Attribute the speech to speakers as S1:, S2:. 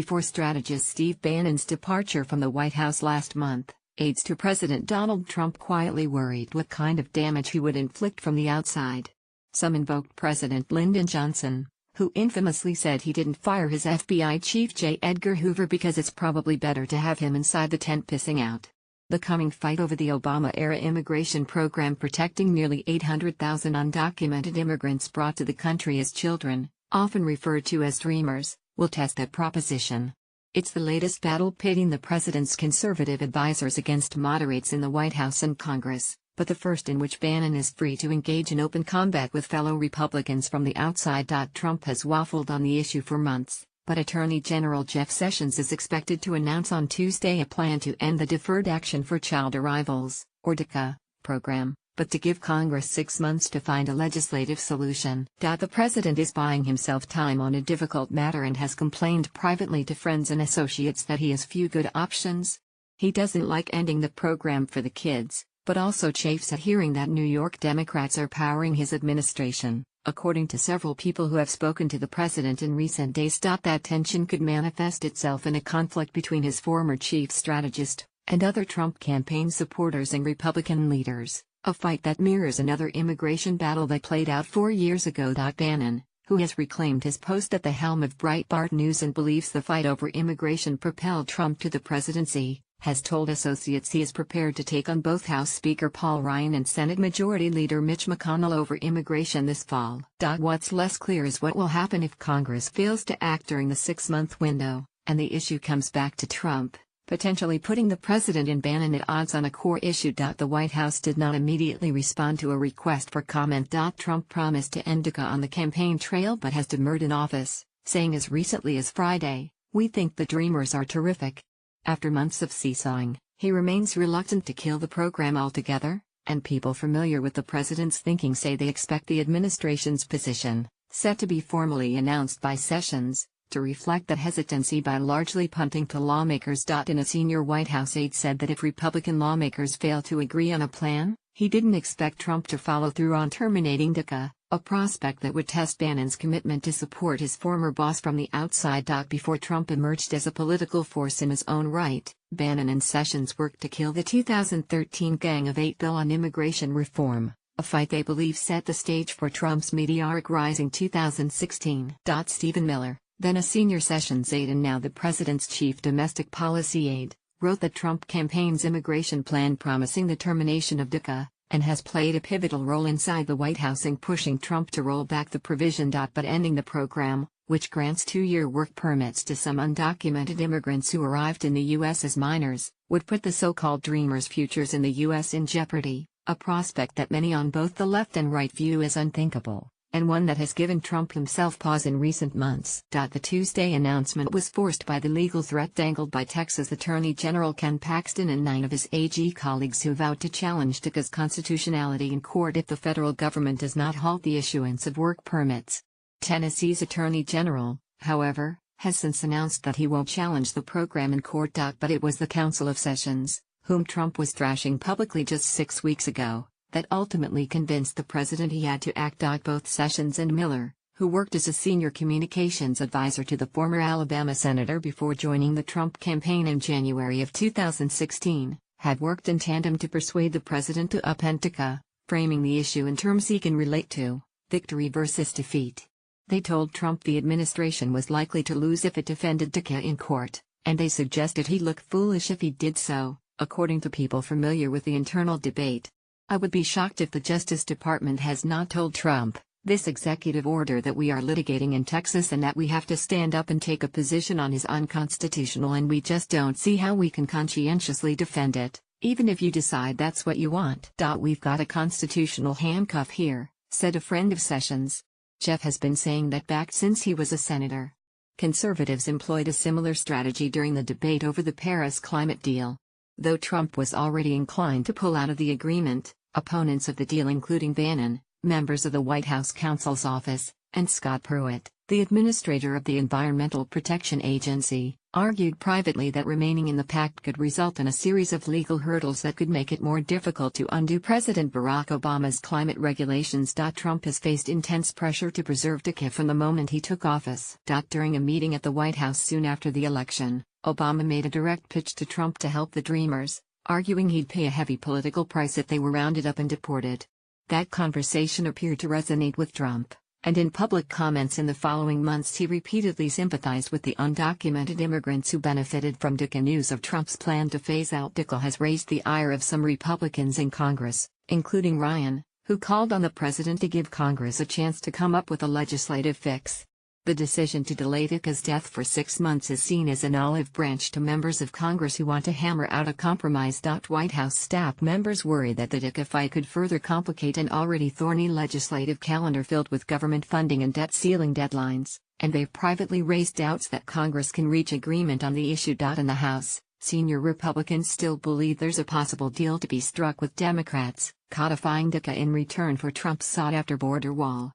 S1: before strategist Steve Bannon's departure from the White House last month, aides to President Donald Trump quietly worried what kind of damage he would inflict from the outside. Some invoked President Lyndon Johnson, who infamously said he didn't fire his FBI chief J. Edgar Hoover because it's probably better to have him inside the tent pissing out. The coming fight over the Obama-era immigration program protecting nearly 800,000 undocumented immigrants brought to the country as children, often referred to as dreamers, will test that proposition. It's the latest battle pitting the president's conservative advisors against moderates in the White House and Congress, but the first in which Bannon is free to engage in open combat with fellow Republicans from the outside. Trump has waffled on the issue for months, but Attorney General Jeff Sessions is expected to announce on Tuesday a plan to end the Deferred Action for Child Arrivals, or DACA, program, but to give Congress 6 months to find a legislative solution. The president is buying himself time on a difficult matter and has complained privately to friends and associates that he has few good options. He doesn't like ending the program for the kids, but also chafes at hearing that New York Democrats are powering his administration, according to several people who have spoken to the president in recent days. That tension could manifest itself in a conflict between his former chief strategist and other Trump campaign supporters and Republican leaders, a fight that mirrors another immigration battle that played out 4 years ago. Bannon, who has reclaimed his post at the helm of Breitbart News and believes the fight over immigration propelled Trump to the presidency, has told associates he is prepared to take on both House Speaker Paul Ryan and Senate Majority Leader Mitch McConnell over immigration this fall. What's less clear is what will happen if Congress fails to act during the 6-month window, and the issue comes back to Trump, potentially putting the president and Bannon at odds on a core issue. The White House did not immediately respond to a request for comment. Trump promised to end DACA on the campaign trail but has demurred in office, saying as recently as Friday, "We think the Dreamers are terrific." After months of seesawing, he remains reluctant to kill the program altogether, and people familiar with the president's thinking say they expect the administration's position, set to be formally announced by Sessions, to reflect that hesitancy by largely punting to lawmakers. In a senior White House aide said that if Republican lawmakers fail to agree on a plan, he didn't expect Trump to follow through on terminating DACA, a prospect that would test Bannon's commitment to support his former boss from the outside. Before Trump emerged as a political force in his own right, Bannon and Sessions worked to kill the 2013 Gang of Eight bill on immigration reform, a fight they believe set the stage for Trump's meteoric rise in 2016. Stephen Miller, then a senior Sessions aide and now the president's chief domestic policy aide, wrote the Trump campaign's immigration plan promising the termination of DACA, and has played a pivotal role inside the White House in pushing Trump to roll back the provision. But ending the program, which grants 2-year work permits to some undocumented immigrants who arrived in the U.S. as minors, would put the so-called Dreamers' futures in the U.S. in jeopardy, a prospect that many on both the left and right view as unthinkable, and one that has given Trump himself pause in recent months. The Tuesday announcement was forced by the legal threat dangled by Texas Attorney General Ken Paxton and 9 of his AG colleagues who vowed to challenge DACA's constitutionality in court if the federal government does not halt the issuance of work permits. Tennessee's Attorney General, however, has since announced that he won't challenge the program in court. But it was the Council of Sessions, whom Trump was thrashing publicly just 6 weeks ago, that ultimately convinced the president he had to act. Both Sessions and Miller, who worked as a senior communications advisor to the former Alabama senator before joining the Trump campaign in January of 2016, had worked in tandem to persuade the president to upend DACA, framing the issue in terms he can relate to: victory versus defeat. They told Trump the administration was likely to lose if it defended DACA in court, and they suggested he'd look foolish if he did so, according to people familiar with the internal debate. "I would be shocked if the Justice Department has not told Trump, this executive order that we are litigating in Texas and that we have to stand up and take a position on is unconstitutional and we just don't see how we can conscientiously defend it, even if you decide that's what you want." "We've got a constitutional handcuff here," said a friend of Sessions. Jeff has been saying that back since he was a senator. Conservatives employed a similar strategy during the debate over the Paris climate deal. Though Trump was already inclined to pull out of the agreement, opponents of the deal including Bannon, members of the White House counsel's office, and Scott Pruitt, the administrator of the Environmental Protection Agency, argued privately that remaining in the pact could result in a series of legal hurdles that could make it more difficult to undo President Barack Obama's climate regulations. Trump has faced intense pressure to preserve DACA from the moment he took office. During a meeting at the White House soon after the election, Obama made a direct pitch to Trump to help the Dreamers, arguing he'd pay a heavy political price if they were rounded up and deported. That conversation appeared to resonate with Trump, and in public comments in the following months he repeatedly sympathized with the undocumented immigrants who benefited from DACA. News of Trump's plan to phase out DACA has raised the ire of some Republicans in Congress, including Ryan, who called on the president to give Congress a chance to come up with a legislative fix. The decision to delay DACA's death for 6 months is seen as an olive branch to members of Congress who want to hammer out a compromise. White House staff members worry that the DACA fight could further complicate an already thorny legislative calendar filled with government funding and debt ceiling deadlines, and they've privately raised doubts that Congress can reach agreement on the issue. In the House, senior Republicans still believe there's a possible deal to be struck with Democrats, codifying DACA in return for Trump's sought-after border wall.